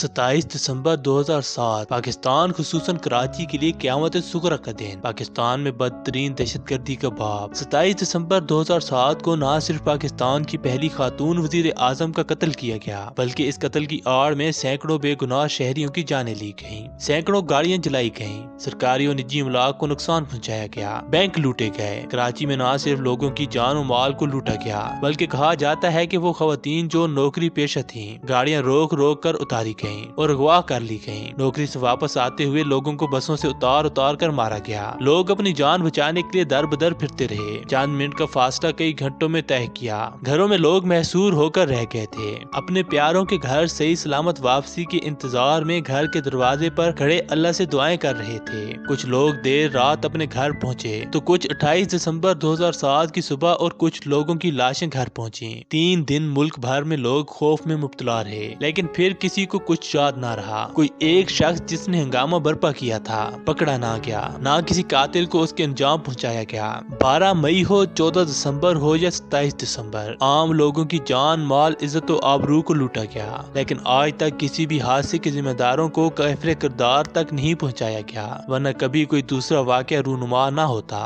27 दिसंबर 2007 पाकिस्तान खुसूसन कराची के लिए क़यामत सुगरा का दिन। पाकिस्तान में बदतरीन दहशतगर्दी का बाप। 27 दिसंबर 2007 को न सिर्फ पाकिस्तान की पहली खातून वजीर आजम का कत्ल किया गया, बल्कि इस कत्ल की आड़ में सैकड़ों बेगुनाह शहरियों की जानें ली गईं, सैकड़ों गाड़ियां जलाई गईं, सरकारी और निजी इमलाक को नुकसान पहुंचाया गया, बैंक लूटे गए। कराची में न सिर्फ लोगों की जान और माल को लूटा गया, बल्कि कहा जाता है कि वो खवातीन जो नौकरी पेशा थीं, गाड़ियां रोक रोक कर उतारी गईं और अगवा कर ली गईं। नौकरी से वापस आते हुए लोगों को बसों से उतार उतार कर मारा गया। लोग अपनी जान बचाने के लिए दर बदर फिरते रहे। चंद मिनट का फासला कई घंटों में तय किया। घरों में लोग महसूर होकर रह गए थे, अपने प्यारों के घर सही सलामत वापसी के इंतजार में घर के दरवाजे पर खड़े अल्लाह से दुआएं कर रहे थे। कुछ लोग देर रात अपने घर पहुंचे तो कुछ 28 दिसंबर 2007 की सुबह और कुछ लोगों की लाशें घर पहुंची। 3 दिन मुल्क भर में लोग खौफ में मुब्तला रहे, लेकिन फिर किसी को कुछ याद ना रहा। कोई एक शख्स जिसने हंगामा बर्पा किया था पकड़ा ना गया, ना किसी कातिल को उसके अंजाम पहुंचाया गया। 12 मई हो, 14 दिसंबर हो या 27 दिसंबर, आम लोगों की जान, माल, इज्जत और आबरू को लूटा गया, लेकिन आज तक किसी भी हादसे के जिम्मेदारों को कैफरे किरदार तक नहीं पहुंचाया गया, वरना कभी कोई दूसरा वाकया रूनुमा ना होता।